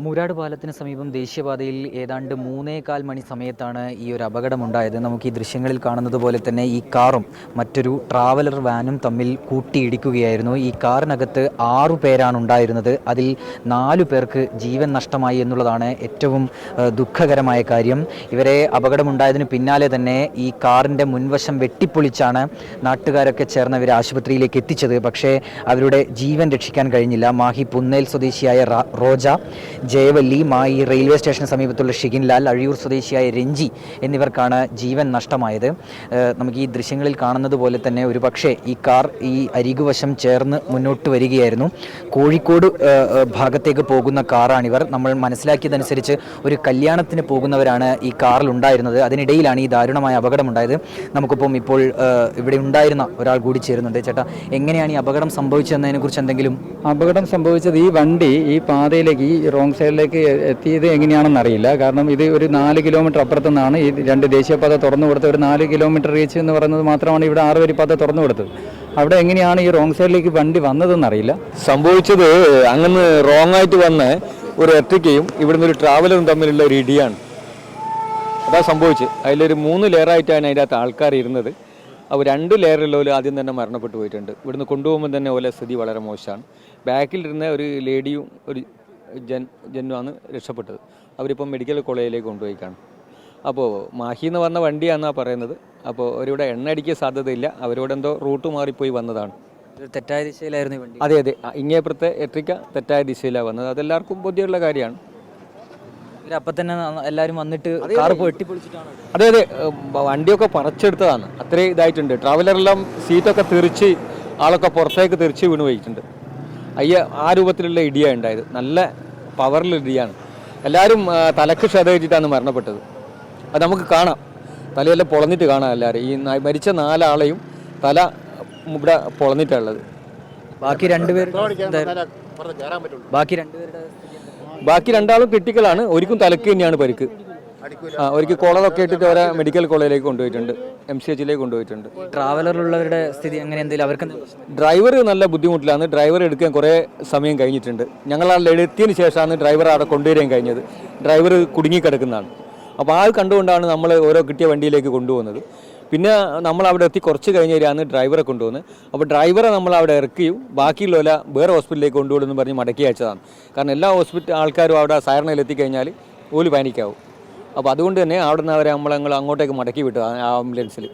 മൂരാട് പാലത്തിന് സമീപം ദേശീയപാതയിൽ ഏതാണ്ട് 3:15 മണി സമയത്താണ് ഈ ഒരു അപകടമുണ്ടായത്. നമുക്ക് ഈ ദൃശ്യങ്ങളിൽ കാണുന്നത് പോലെ തന്നെ ഈ കാറും മറ്റൊരു ട്രാവലർ വാനും തമ്മിൽ കൂട്ടിയിടിക്കുകയായിരുന്നു. ഈ കാറിനകത്ത് 6 പേരാണ് ഉണ്ടായിരുന്നത്. അതിൽ 4 പേർക്ക് ജീവൻ നഷ്ടമായി എന്നുള്ളതാണ് ഏറ്റവും ദുഃഖകരമായ കാര്യം. ഇവരെ അപകടമുണ്ടായതിന് പിന്നാലെ തന്നെ ഈ കാറിൻ്റെ മുൻവശം വെട്ടിപ്പൊളിച്ചാണ് നാട്ടുകാരൊക്കെ ചേർന്ന് ഇവരെ ആശുപത്രിയിലേക്ക് എത്തിച്ചത്. പക്ഷേ അവരുടെ ജീവൻ രക്ഷിക്കാൻ കഴിഞ്ഞില്ല. മാഹി പുന്നേൽ സ്വദേശിയായ റോജ, ജയവല്ലി, മായി റെയിൽവേ സ്റ്റേഷന് സമീപത്തുള്ള ഷിഗിൻലാൽ, അഴിയൂർ സ്വദേശിയായ രഞ്ജി എന്നിവർക്കാണ് ജീവൻ നഷ്ടമായത്. നമുക്ക് ഈ ദൃശ്യങ്ങളിൽ കാണുന്നത് പോലെ തന്നെ ഒരു പക്ഷേ ഈ കാർ ഈ അരികുവശം ചേർന്ന് മുന്നോട്ട് വരികയായിരുന്നു. കോഴിക്കോട് ഭാഗത്തേക്ക് പോകുന്ന കാറാണിവർ. നമ്മൾ മനസ്സിലാക്കിയതനുസരിച്ച് ഒരു കല്യാണത്തിന് പോകുന്നവരാണ് ഈ കാറിൽ ഉണ്ടായിരുന്നത്. അതിനിടയിലാണ് ഈ ദാരുണമായ അപകടമുണ്ടായത്. നമുക്കിപ്പം ഇപ്പോൾ ഇവിടെ ഉണ്ടായിരുന്ന ഒരാൾ കൂടി ചേരുന്നുണ്ട്. ചേട്ടാ, എങ്ങനെയാണ് ഈ അപകടം സംഭവിച്ചതെന്നതിനെക്കുറിച്ച് എന്തെങ്കിലും? അപകടം സംഭവിച്ചത് ഈ വണ്ടി ഈ പാതയിലേക്ക് ഈ റോങ് സൈഡിലേക്ക് എത്തിയത് എങ്ങനെയാണെന്ന് അറിയില്ല. കാരണം ഇത് ഒരു 4 കിലോമീറ്റർ അപ്പുറത്തു നിന്നാണ് ഈ 2 ദേശീയപാത തുറന്നു കൊടുത്തത്. ഒരു 4 കിലോമീറ്റർ റീച്ച് എന്ന് പറയുന്നത് മാത്രമാണ് ഇവിടെ 6 വരിപ്പാത തുറന്നു കൊടുത്തത്. അവിടെ എങ്ങനെയാണ് ഈ റോങ് സൈഡിലേക്ക് വണ്ടി വന്നതെന്ന് അറിയില്ല. സംഭവിച്ചത് അങ്ങനെ റോങ് ആയിട്ട് വന്ന ഒരു എർട്ടിക്കയും ഇവിടുന്ന് ഒരു ട്രാവലറും തമ്മിലുള്ള ഒരു ഇടിയാണ്. അതാ സംഭവിച്ചത്. അതിലൊരു 3 ലെയറായിട്ടാണ് അതിൻ്റെ അകത്ത് ആൾക്കാർ ഇരുന്നത്. അപ്പോൾ 2 ലെയറിലുള്ള ആദ്യം തന്നെ മരണപ്പെട്ടു പോയിട്ടുണ്ട്. ഇവിടുന്ന് കൊണ്ടുപോകുമ്പോൾ തന്നെ ഓലെ സ്ഥിതി വളരെ മോശമാണ്. ബാക്കിലിരുന്ന ഒരു ലേഡിയും ഒരു ജനുവാണ് രക്ഷപ്പെട്ടത്. അവരിപ്പം മെഡിക്കൽ കോളേജിലേക്ക് കൊണ്ടുപോയിക്കാണ്. അപ്പോൾ മാഹി എന്ന് പറഞ്ഞ വണ്ടിയാണെന്നാണ് പറയുന്നത്. അപ്പോൾ അവരിവിടെ എണ്ണ അടിക്കാൻ സാധ്യതയില്ല. അവരോട് എന്തോ റൂട്ട് മാറിപ്പോയി വന്നതാണ്. തെറ്റായ ദിശയിലായിരുന്നു വണ്ടി. അതെ അതെ, ഇങ്ങേപ്പുറത്തെ എർട്ടിക്ക തെറ്റായ ദിശയിലാണ് വന്നത്. അതെല്ലാവർക്കും ബോധ്യമുള്ള കാര്യമാണ്. അപ്പം തന്നെ എല്ലാവരും വന്നിട്ട് കാർ വെട്ടിപ്പൊളിച്ചിട്ടാണ്. അതെ അതെ, വണ്ടിയൊക്കെ പറിച്ചെടുത്തതാണ്. അത്രയും ഇതായിട്ടുണ്ട്. ട്രാവലറെല്ലാം സീറ്റൊക്കെ തെറിച്ച് ആളൊക്കെ പുറത്തേക്ക് തെറിച്ച് വീണ് പോയിട്ടുണ്ട്. ആ രൂപത്തിലുള്ള ഇടിയാണ് ഉണ്ടായത്. നല്ല പവറിലുള്ള ഇടിയാണ്. എല്ലാവരും തലക്ക് ക്ഷതേറ്റിട്ടാണ് മരണപ്പെട്ടത്. അത് നമുക്ക് കാണാം. തലയെല്ലാം പൊളന്നിട്ട് കാണാം. എല്ലാവരും ഈ മരിച്ച 4 ആളെയും തല ഇവിടെ പൊളന്നിട്ടുള്ളത്. ബാക്കി 2 ആളും ക്രിട്ടിക്കലാണ്. ഒരിക്കും തലക്ക് തന്നെയാണ് പരിക്ക്. ഒരിക്കൽ കോളറൊക്കെ ഇട്ടിട്ട് അവരെ മെഡിക്കൽ കോളേജിലേക്ക് കൊണ്ടുപോയിട്ടുണ്ട്, MCHലേക്ക് കൊണ്ടുപോയിട്ടുണ്ട്. ട്രാവലറിലുള്ളവരുടെ സ്ഥിതി എങ്ങനെ? എന്തെങ്കിലും അവർക്ക് ഡ്രൈവർ നല്ല ബുദ്ധിമുട്ടിലാണ്. ഡ്രൈവർ എടുക്കാൻ കുറേ സമയം കഴിഞ്ഞിട്ടുണ്ട്. ഞങ്ങൾ അവിടെ എത്തിയതിന് ശേഷമാണ് ഡ്രൈവർ അവിടെ കൊണ്ടുവരാൻ കഴിഞ്ഞത്. ഡ്രൈവർ കുടുങ്ങിക്കിടക്കുന്നതാണ്. അപ്പോൾ ആ കണ്ടുകൊണ്ടാണ് നമ്മൾ ഓരോ കിട്ടിയ വണ്ടിയിലേക്ക് കൊണ്ടുപോകുന്നത്. പിന്നെ നമ്മൾ അവിടെ എത്തി കുറച്ച് കഴിഞ്ഞാണ് ഡ്രൈവറെ കൊണ്ടുപോകുന്നത്. അപ്പോൾ ഡ്രൈവറെ നമ്മൾ അവിടെ ഇറക്കിയും ബാക്കിയുള്ള വേറെ ഹോസ്പിറ്റലിലേക്ക് കൊണ്ടുപോകുമെന്ന് പറഞ്ഞ് മടക്കി അയച്ചതാണ്. കാരണം എല്ലാ ആൾക്കാരും അവിടെ സൈറണിൽ എത്തിക്കഴിഞ്ഞാൽ ഓല് പാനിക്കാവും. അപ്പോൾ അതുകൊണ്ട് തന്നെ അവിടെ നിന്ന് അവരെ ഞങ്ങൾ അങ്ങോട്ടേക്ക് മടക്കി വിട്ടു ആ ആംബുലൻസിൽ.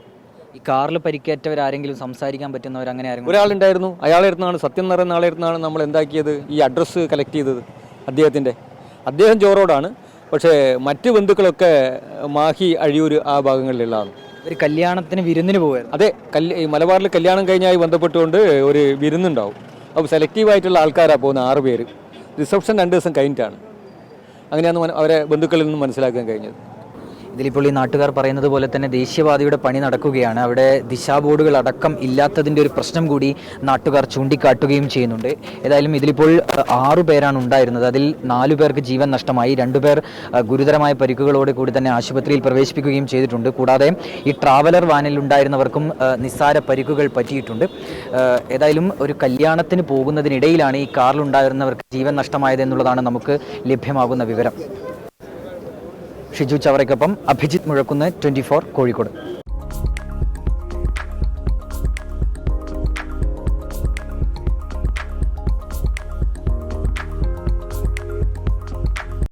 ഈ കാറിൽ പരിക്കേറ്റവരാരെങ്കിലും സംസാരിക്കാൻ പറ്റുന്നവർ അങ്ങനെ ആരെങ്കിലും? ഒരാളുണ്ടായിരുന്നു. അയാളെടുത്താണ്, സത്യം എന്ന് പറയുന്ന ആളെടുത്താണ് നമ്മൾ എന്താക്കിയത്, ഈ അഡ്രസ്സ് കളക്ട് ചെയ്തത് അദ്ദേഹത്തിൻ്റെ. അദ്ദേഹം ജോറോഡാണ്. പക്ഷേ മറ്റ് ബന്ധുക്കളൊക്കെ മാഹി, അഴിയൂർ ആ ഭാഗങ്ങളിലുള്ളതാണ്. ഒരു കല്യാണത്തിന് വിരുന്നിന് പോകുമായിരുന്നു. അതെ, മലബാറിൽ കല്യാണം കഴിഞ്ഞായി ബന്ധപ്പെട്ടുകൊണ്ട് ഒരു വിരുന്നുണ്ടാവും. അപ്പോൾ സെലക്റ്റീവായിട്ടുള്ള ആൾക്കാരാണ് പോകുന്ന 6 പേര്. റിസപ്ഷൻ 2 ദിവസം കഴിഞ്ഞിട്ടാണ്. അങ്ങനെയാണ് അവരെ ബന്ധുക്കളിൽ നിന്നും മനസ്സിലാക്കാൻ കഴിഞ്ഞത്. ഇതിലിപ്പോൾ ഈ നാട്ടുകാർ പറയുന്നത് പോലെ തന്നെ ദേശീയപാതയുടെ പണി നടക്കുകയാണ്. അവിടെ ദിശാബോർഡുകൾ അടക്കം ഇല്ലാത്തതിൻ്റെ ഒരു പ്രശ്നം കൂടി നാട്ടുകാർ ചൂണ്ടിക്കാട്ടുകയും ചെയ്യുന്നുണ്ട്. ഏതായാലും ഇതിലിപ്പോൾ 6 പേരാണ് ഉണ്ടായിരുന്നത്. അതിൽ 4 പേർക്ക് ജീവൻ നഷ്ടമായി. 2 പേർ ഗുരുതരമായ പരിക്കുകളോട് കൂടി തന്നെ ആശുപത്രിയിൽ പ്രവേശിപ്പിക്കുകയും ചെയ്തിട്ടുണ്ട്. കൂടാതെ ഈ ട്രാവലർ വാനിൽ ഉണ്ടായിരുന്നവർക്കും നിസ്സാര പരിക്കുകൾ പറ്റിയിട്ടുണ്ട്. ഏതായാലും ഒരു കല്യാണത്തിന് പോകുന്നതിനിടയിലാണ് ഈ കാറിലുണ്ടായിരുന്നവർക്ക് ജീവൻ നഷ്ടമായത് എന്നുള്ളതാണ് നമുക്ക് ലഭ്യമാകുന്ന വിവരം. ഷിജു ചവറയ്ക്കൊപ്പം അഭിജിത്ത് മുഴക്കുന്ന്, 24 കോഴിക്കോട്.